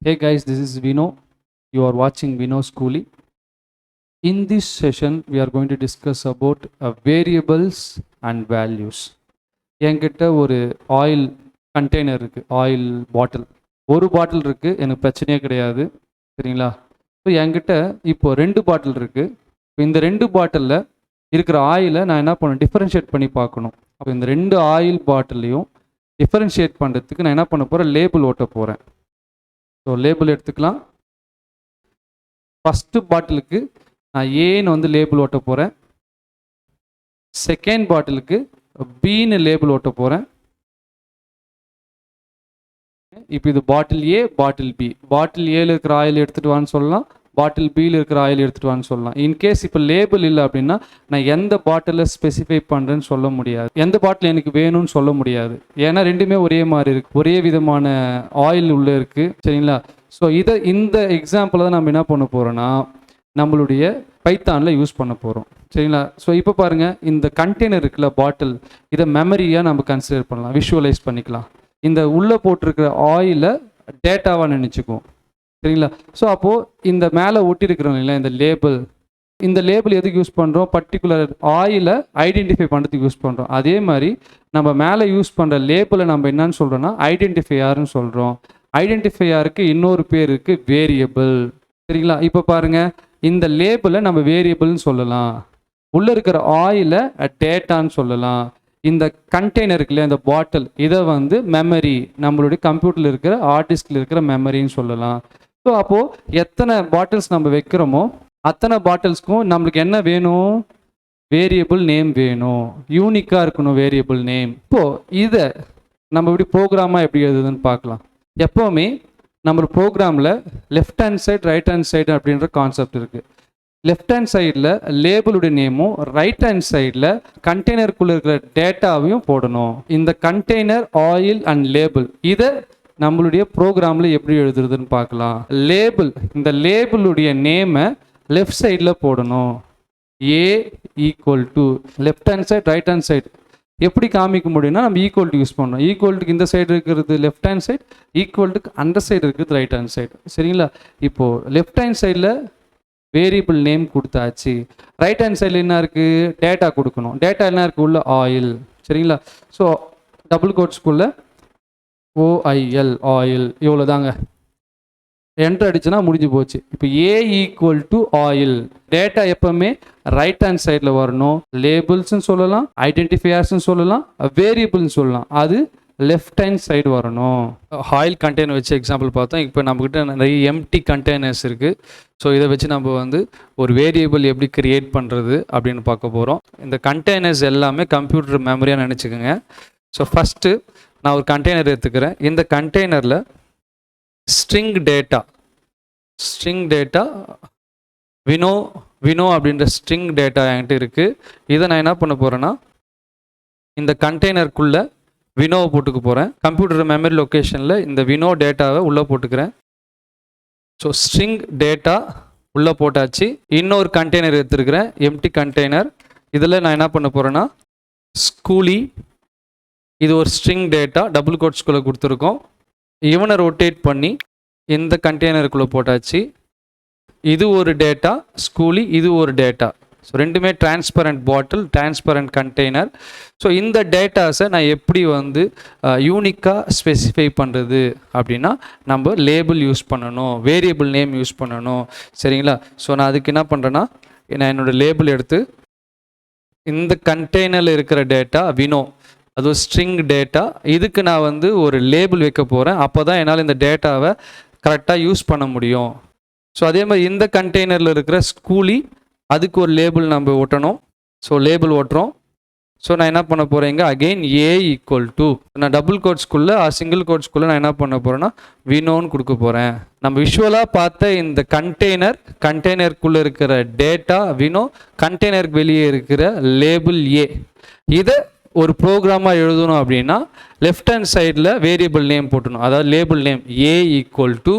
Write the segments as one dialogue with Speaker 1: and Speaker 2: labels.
Speaker 1: Hey guys, this is Vino. You are watching Vino Schooling. In this session, we are going to discuss about variables and values. என்கிட்ட ஒரு oil container இருக்குது, oil பாட்டில். ஒரு பாட்டில் இருக்குது, எனக்கு பிரச்சனையே கிடையாது, சரிங்களா? ஸோ என்கிட்ட இப்போ 2 பாட்டில் இருக்குது. இப்போ இந்த 2 பாட்டிலில் இருக்கிற ஆயிலை நான் என்ன பண்ணணும், டிஃபரன்ஷியேட் பண்ணி பார்க்கணும். அப்போ இந்த 2 ஆயில் பாட்டிலையும் டிஃபரன்ஷியேட் பண்ணுறதுக்கு நான் என்ன பண்ண போகிறேன், லேபிள் ஓட்ட போகிறேன். ஸோ லேபிள் எடுத்துக்கலாம். ஃபஸ்ட்டு பாட்டிலுக்கு நான் ஏன்னு வந்து லேபிள் ஓட்ட போகிறேன். செகண்ட் பாட்டிலுக்கு பின்னு லேபிள் ஓட்ட போகிறேன். இப்போ இது பாட்டில் ஏ, பாட்டில் பி. பாட்டில் ஏல இருக்கிற ஆயில் எடுத்துகிட்டு வான்னு சொல்லலாம், பாட்டில் பியில் இருக்கிற ஆயில் எடுத்துகிட்டு வான்னு சொல்லலாம். இன்கேஸ் இப்போ லேபிள் இல்லை அப்படின்னா நான் எந்த பாட்டிலை ஸ்பெசிஃபை பண்ணுறேன்னு சொல்ல முடியாது, எந்த பாட்டில் எனக்கு வேணும்னு சொல்ல முடியாது. ஏன்னா ரெண்டுமே ஒரே மாதிரி இருக்குது, ஒரே விதமான ஆயில் உள்ளே இருக்குது, சரிங்களா? ஸோ இந்த எக்ஸாம்பிளை தான் நம்ம என்ன பண்ண போகிறோன்னா நம்மளுடைய பைத்தானில் யூஸ் பண்ண போகிறோம், சரிங்களா? ஸோ இப்போ பாருங்கள், இந்த கண்டெய்னர் இருக்குல்ல பாட்டில், இதை மெமரியாக நம்ம கன்சிடர் பண்ணலாம், விஷுவலைஸ் பண்ணிக்கலாம். இந்த உள்ளே போட்டிருக்கிற ஆயிலை டேட்டாவாக நினச்சிக்குவோம், சரிங்களா? ஸோ அப்போது இந்த மேலே ஒட்டியிருக்கிறோம் இல்லைங்களா இந்த லேபிள், இந்த லேபிள் எதுக்கு யூஸ் பண்ணுறோம், பர்டிகுலர் ஆயிலை ஐடென்டிஃபை பண்ணுறதுக்கு யூஸ் பண்ணுறோம். அதே மாதிரி நம்ம மேலே யூஸ் பண்ணுற லேபிளை நம்ம என்னன்னு சொல்கிறோன்னா ஐடென்டிஃபையார்னு சொல்கிறோம். ஐடென்டிஃபையாருக்கு இன்னொரு பேர் இருக்குது, வேரியபிள், சரிங்களா? இப்போ பாருங்கள், இந்த லேபிளை நம்ம வேரியபிள்னு சொல்லலாம், உள்ளே இருக்கிற ஆயிலை டேட்டான்னு சொல்லலாம். இந்த கண்டெய்னர் இருக்குல்ல இந்த பாட்டில், இதை வந்து மெமரி, நம்மளுடைய கம்ப்யூட்டரில் இருக்கிற ஹார்ட் டிஸ்கில் இருக்கிற மெமரின்னு சொல்லலாம். ஸோ அப்போது எத்தனை பாட்டில்ஸ் நம்ம வைக்கிறோமோ அத்தனை பாட்டில்ஸ்க்கும் நம்மளுக்கு என்ன வேணும், வேரியபிள் நேம் வேணும், யூனிக்காக இருக்கணும் வேரியபிள் நேம். இப்போது இதை நம்ம இப்படி ப்ரோக்ராமாக எப்படி எழுதுதுன்னு பார்க்கலாம். எப்போவுமே நம்ம ப்ரோக்ராமில் left hand side, right hand side அப்படின்ற கான்செப்ட் இருக்குது. லெஃப்ட் ஹேண்ட் சைடில் லேபிளுடைய நேமும், ரைட் ஹேண்ட் சைடில் கண்டெய்னருக்குள்ளே இருக்கிற டேட்டாவையும் போடணும். இந்த கண்டெய்னர், ஆயில் அண்ட் லேபிள், இதை நம்மளுடைய ப்ரோக்ராமில் எப்படி எழுதுறதுன்னு பார்க்கலாம். லேபிள், இந்த லேபிளுடைய நேமை லெஃப்ட் சைடில் போடணும். A equal to left hand side, right hand side எப்படி காமிக்க முடியும்னா நம்ம ஈக்குவல் டு யூஸ் பண்ணோம். ஈக்குவல்ட்டுக்கு இந்த சைடு இருக்கிறது லெஃப்ட் ஹேண்ட் சைடு, ஈக்குவல்ட்டுக்கு அந்த சைடு இருக்கிறது ரைட் ஹேண்ட் சைடு, சரிங்களா? இப்போது லெஃப்ட் ஹேண்ட் சைடில் வேரியபிள் நேம் கொடுத்தாச்சு, ரைட் ஹேண்ட் சைடில் என்ன இருக்குது, டேட்டா கொடுக்கணும். டேட்டா என்ன இருக்குது, உள்ள ஆயில், சரிங்களா? ஸோ டபுள் கோட்ஸ்குள்ளே ஓஐஎல், ஆயில், இவ்வளோ தாங்க. என்ட்ரு அடிச்சுன்னா முடிஞ்சு போச்சு. இப்போ ஏ ஈக்குவல் டு ஆயில், டேட்டா எப்பவுமே ரைட் ஹேண்ட் சைடில் வரணும். லேபிள்ஸ்ன்னு சொல்லலாம், ஐடென்டிஃபையர்ஸ்ன்னு சொல்லலாம், வேரியபிள்னு சொல்லலாம், அது லெஃப்ட் ஹேண்ட் சைடு வரணும். ஆயில் கண்டெய்னர் வச்சு எக்ஸாம்பிள் பார்த்தோம். இப்போ நம்மக்கிட்ட நிறைய எம்டி கண்டெய்னர்ஸ் இருக்குது. ஸோ இதை வச்சு நம்ம வந்து ஒரு வேரியபிள் எப்படி க்ரியேட் பண்ணுறது அப்படின்னு பார்க்க போகிறோம். இந்த கண்டெய்னர்ஸ் எல்லாமே கம்ப்யூட்டர் மெமரியாக நினச்சிக்கோங்க. ஸோ ஃபஸ்ட்டு நான் ஒரு கண்டெய்னர் எடுத்துக்கிறேன். இந்த கண்டெய்னரில் ஸ்ட்ரிங் டேட்டா வினோ அப்படின்ற ஸ்ட்ரிங் டேட்டா என்கிட்ட இருக்குது. இதை நான் என்ன பண்ண போகிறேன்னா இந்த கண்டெய்னருக்குள்ளே வினோவை போட்டுக்க போகிறேன். கம்ப்யூட்டர் மெமரி லொக்கேஷனில் இந்த வினோ டேட்டாவை உள்ளே போட்டுக்கிறேன். ஸோ ஸ்ட்ரிங் டேட்டா உள்ளே போட்டாச்சு. இன்னொரு கண்டெய்னர் எடுத்துருக்கிறேன், எம்டி கண்டெய்னர். இதில் நான் என்ன பண்ண போகிறேன்னா ஸ்கூலி, இது ஒரு ஸ்ட்ரிங் டேட்டா, டபுள் கோட்ஸ்குள்ளே கொடுத்துருக்கோம். இவனை ரொட்டேட் பண்ணி இந்த கண்டெய்னருக்குள்ளே போட்டாச்சு. இது ஒரு டேட்டா ஸ்கூலி, இது ஒரு டேட்டா. ஸோ ரெண்டுமே டிரான்ஸ்பரண்ட் பாட்டில், டிரான்ஸ்பரண்ட் கண்டெய்னர். ஸோ இந்த டேட்டாஸை நான் எப்படி வந்து யூனிக்காக ஸ்பெசிஃபை பண்ணுறது அப்படின்னா நம்ம லேபிள் யூஸ் பண்ணணும், வேரியபிள் நேம் யூஸ் பண்ணணும், சரிங்களா? ஸோ நான் அதுக்கு என்ன பண்ணுறேன்னா நான் என்னோடய லேபிள் எடுத்து இந்த கண்டெய்னரில் இருக்கிற டேட்டா வினோ, அது ஒரு ஸ்ட்ரிங் டேட்டா, இதுக்கு நான் வந்து ஒரு லேபிள் வைக்க போகிறேன். அப்போ தான் என்னால் இந்த டேட்டாவை கரெக்டாக யூஸ் பண்ண முடியும். ஸோ அதே மாதிரி இந்த கண்டெய்னரில் இருக்கிற ஸ்கூலி, அதுக்கு ஒரு லேபிள் நம்ம ஒட்டணும். ஸோ லேபிள் ஓட்டுறோம். ஸோ நான் என்ன பண்ண போகிறேங்க, அகெயின் ஏ ஈக்குவல் டு, நான் டபுள் கோட்ஸ்குள்ளே சிங்கிள் கோட்ஸ்குள்ளே நான் என்ன பண்ண போகிறேன்னா வினோன்னு கொடுக்க போகிறேன். நம்ம விஷுவலாக பார்த்த இந்த கண்டெய்னருக்குள்ளே இருக்கிற டேட்டா வினோ, கண்டெய்னருக்கு வெளியே இருக்கிற லேபிள் ஏ. இதை ஒரு ப்ரோக்ராமாக எழுதணும் அப்படின்னா லெஃப்ட் ஹேண்ட் சைடில் வேரியபிள் நேம் போட்டணும், அதாவது label name A equal to,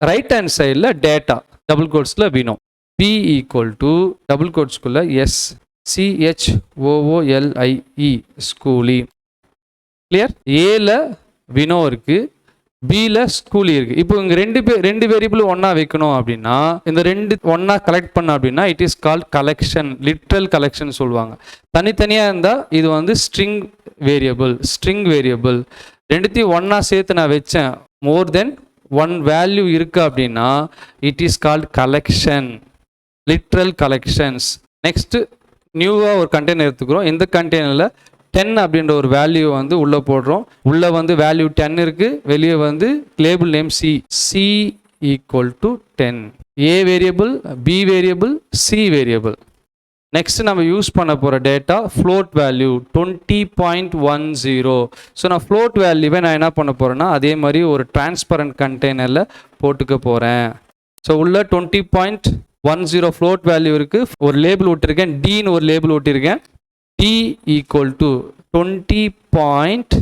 Speaker 1: right hand சைடில் டேட்டா டபுள் கோட்ஸில் Vino, B equal to double கோட்ஸ்குள்ளே SCHOOLIE ஸ்கூலி. கிளியர்? ஏல வினோ இருக்குது, பியில் ஸ்கூலி இருக்குது. இப்போ இங்கே ரெண்டு வேரியபிள் ஒன்றா வைக்கணும் அப்படின்னா இந்த ரெண்டு ஒன்றா கலெக்ட் பண்ண அப்படின்னா it is called collection, literal collection சொல்லுவாங்க. தனித்தனியாக இருந்தால் இது வந்து ஸ்ட்ரிங் வேரியபிள். ரெண்டுத்தையும் ஒன்றா சேர்த்து நான் வச்சேன், மோர் தென் ஒன் வேல்யூ இருக்குது அப்படின்னா it is called collection, literal collections. Next நியூவாக ஒரு கண்டெய்னர் எடுத்துக்கிறோம். இந்த கண்டெய்னரில் 10 அப்படின்ற ஒரு வேல்யூ வந்து உள்ளே போடுறோம். உள்ளே வந்து வேல்யூ 10 இருக்குது, வெளியே வந்து label name C equal to 10. A variable, B variable, C variable. Next நம்ம யூஸ் பண்ண போகிற டேட்டா ஃப்ளோட் வேல்யூ 20.10. ஸோ நான் ஃப்ளோட் வேல்யூவை நான் என்ன பண்ண போகிறேன்னா அதே மாதிரி ஒரு டிரான்ஸ்பரண்ட் கண்டெய்னரில் போட்டுக்க போகிறேன். ஸோ உள்ள 20.10 ஃப்ளோட் வேல்யூ இருக்குது. ஒரு லேபிள் விட்டுருக்கேன், டின்னு ஒரு லேபிள் விட்டிருக்கேன். d equal to 20.10.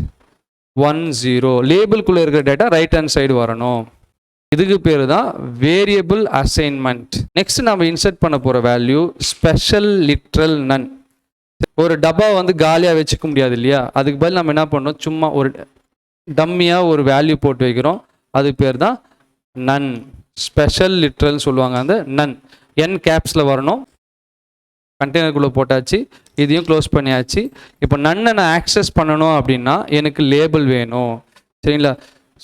Speaker 1: லேபிள்குள்ளே இருக்கிற டேட்டா ரைட் ஹேண்ட் சைடு வரணும். இதுக்கு பேர் தான் வேரியபிள் அசைன்மெண்ட். நெக்ஸ்ட் நம்ம இன்சர்ட் பண்ண போகிற வேல்யூ ஸ்பெஷல் லிட்ரல் நன். ஒரு டப்பா வந்து காலியாக வச்சுக்க முடியாது இல்லையா, அதுக்கு பதில் நம்ம என்ன பண்ணோம், சும்மா ஒரு டம்மியாக ஒரு வேல்யூ போட்டு வைக்கிறோம். அதுக்கு பேர் தான் நன், ஸ்பெஷல் லிட்ரல் சொல்லுவாங்க. அந்த நன் என் கேப்ஸில் வரணும். கண்டெய்னருக்குள்ளே போட்டாச்சு, இதையும் க்ளோஸ் பண்ணியாச்சு. இப்போ நன்னை நான் ஆக்சஸ் பண்ணணும் அப்படின்னா எனக்கு லேபிள் வேணும், சரிங்களா?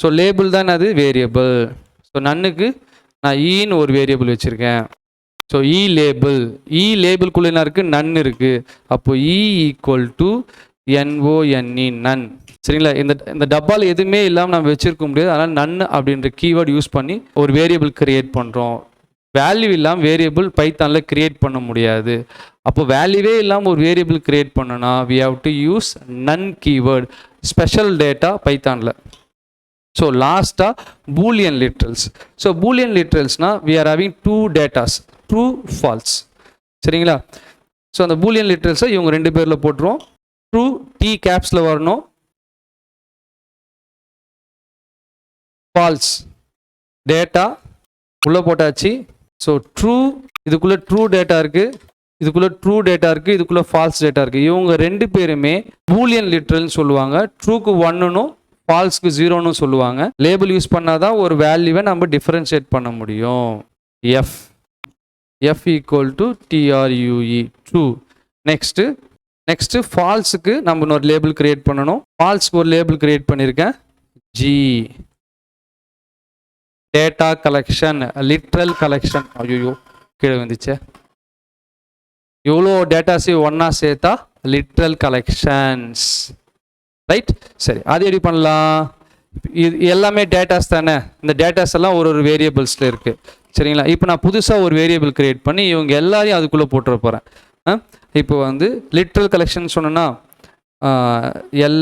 Speaker 1: ஸோ லேபிள் தான் அது வேரியபிள். ஸோ நன்னுக்கு நான் ஈன்னு ஒரு வேரியபிள் வச்சுருக்கேன். ஸோ லேபிள்குள்ளே என்ன இருக்குது, நன் இருக்குது. அப்போ ஈக்குவல் டு NONE, நன். சரிங்களா? இந்த டப்பாவில் எதுவுமே இல்லாமல் நம்ம வச்சுருக்க முடியாது. அதனால் நன் அப்படின்ற கீவேர்டு யூஸ் பண்ணி ஒரு வேரியபிள் கிரியேட் பண்ணுறோம். வேல்யூ இல்லாமல் வேரியபிள் பைத்தானில் கிரியேட் பண்ண முடியாது. அப்போ வேல்யூவே இல்லாமல் ஒரு வேரியபிள் கிரியேட் பண்ணனா we have to use none keyword, special data பைத்தானில். ஸோ லாஸ்ட்டாக பூலியன் லிட்ரல்ஸ். ஸோ பூலியன் லிட்ரல்ஸ்னால் we are having two datas, true false. சரிங்களா? ஸோ அந்த பூலியன் லிட்ரல்ஸை இவங்க ரெண்டு பேரில் போட்டுருவோம். ட்ரூ டி கேப்ஸில் வரணும், ஃபால்ஸ் டேட்டா உள்ளே போட்டாச்சு. ஸோ ட்ரூ, இதுக்குள்ளே ட்ரூ டேட்டா இருக்குது, இதுக்குள்ளே ஃபால்ஸ் டேட்டா இருக்குது. இவங்க ரெண்டு பேருமே பூலியன் லிட்ரல்னு சொல்லுவாங்க. ட்ரூக்கு 1னும் ஃபால்ஸ்க்கு 0ன்னு சொல்லுவாங்க. லேபிள் யூஸ் பண்ணால் தான் ஒரு வேல்யூவை நம்ம டிஃபரன்ஷியேட் பண்ண முடியும். F equal to TRUE, true. Next ஃபால்ஸுக்கு நம்ம இன்னொரு லேபிள் கிரியேட் பண்ணணும். ஃபால்ஸ்க்கு ஒரு லேபிள் கிரியேட் பண்ணியிருக்கேன், G, data collection, literal collection. ஐயோ கீழே வந்துச்சே. இவ்வளோ டேட்டாஸையும் ஒன்றா சேர்த்தா லிட்ரல் கலெக்ஷன்ஸ், ரைட்? சரி, அது எப்படி பண்ணலாம்? இது எல்லாமே டேட்டாஸ் தானே. இந்த டேட்டாஸ் எல்லாம் ஒரு வேரியபிள்ஸில் இருக்குது, சரிங்களா? இப்போ நான் புதுசாக ஒரு வேரியபிள் கிரியேட் பண்ணி இவங்க எல்லாரையும் அதுக்குள்ளே போட்டுற போகிறேன். இப்போ வந்து லிட்ரல் கலெக்ஷன் சொன்னேன்னா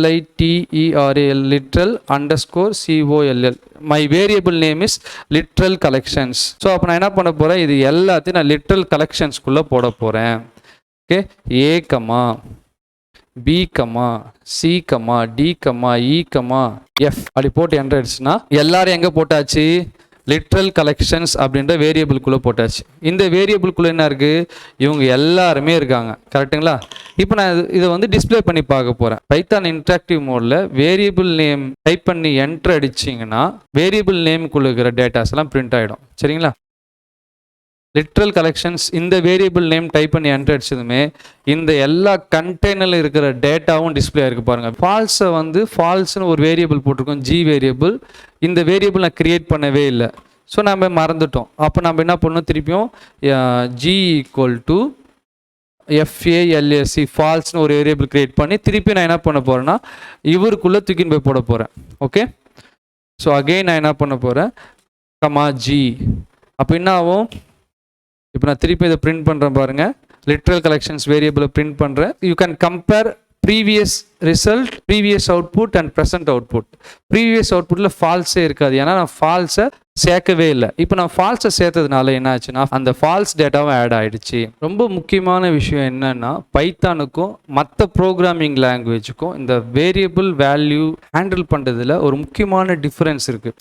Speaker 1: LITERAL, literal underscore COLL. my variable name is literal collections. So அப்போ நான் என்ன பண்ண போகிறேன், இது எல்லாத்தையும் நான் லிட்ரல் கலெக்ஷன்ஸ்குள்ளே போட போகிறேன். Okay, A, B, C, D, E, F அப்படி போட்டு என்டர் ஆயிடுச்சுன்னா எல்லாரும் எங்கே போட்டாச்சு, லிட்ரல் கலெக்ஷன்ஸ் அப்படின்ற வேரியபிள்குள்ளே போட்டாச்சு. இந்த வேரியபிள்குள்ளே என்ன இருக்குது, இவங்க எல்லாருமே இருக்காங்க, கரெக்டுங்களா? இப்போ நான் இதை வந்து டிஸ்பிளே பண்ணி பார்க்க போகிறேன். பைத்தான் இன்ட்ராக்டிவ் மோடில் வேரியபிள் நேம் டைப் பண்ணி என்டர் அடிச்சிங்கன்னா வேரியபிள் நேமுக்குள்ளே இருக்கிற டேட்டாஸ் எல்லாம் பிரிண்ட் ஆகிடும், சரிங்களா? லிட்ரல் கலெக்ஷன்ஸ் இந்த வேரியபிள் நேம் டைப் பண்ணி என்டர் அடிச்சதுமே இந்த எல்லா கண்டெய்னரில் இருக்கிற டேட்டாவும் டிஸ்பிளே ஆகிருக்கு பாருங்கள். ஃபால்ஸை வந்து ஃபால்ஸ்னு ஒரு வேரியபிள் போட்டிருக்கோம், G வேரியபிள். இந்த வேரியபிள் நான் கிரியேட் பண்ணவே இல்லை, ஸோ நம்ம மறந்துட்டோம். அப்போ நம்ம என்ன பண்ணணும், திருப்பியும் G ஈக்குவல் டு FALSE, ஃபால்ஸ்னு ஒரு வேரியபிள் கிரியேட் பண்ணி திருப்பி நான் என்ன பண்ண போகிறேன்னா இவருக்குள்ளே தூக்கின்னு போய் போட போகிறேன். ஓகே, ஸோ அகெயின் நான் என்ன பண்ண போகிறேன், G. அப்போ என்ன ஆகும், இப்போ நான் திருப்பி இதை பிரிண்ட் பண்ணுறேன் பாருங்கள். லிட்ரல் கலெக்ஷன்ஸ் வேரியபிளை பிரிண்ட் பண்ணுறேன். You can compare previous result, previous output and present output. Previous அவுட்புட்டில் ஃபால்ஸே இருக்காது, ஏன்னா நான் ஃபால்ஸை சேர்க்கவே இல்லை. இப்போ நான் ஃபால்ஸை சேர்த்ததுனால என்ன ஆச்சுன்னா அந்த ஃபால்ஸ் டேட்டாவும் ஆட் ஆகிடுச்சு. ரொம்ப முக்கியமான விஷயம் என்னென்னா, பைத்தானுக்கும் மற்ற ப்ரோக்ராமிங் லாங்குவேஜுக்கும் இந்த வேரியபிள் வேல்யூ ஹேண்டில் பண்ணுறதுல ஒரு முக்கியமான டிஃப்ரென்ஸ் இருக்குது.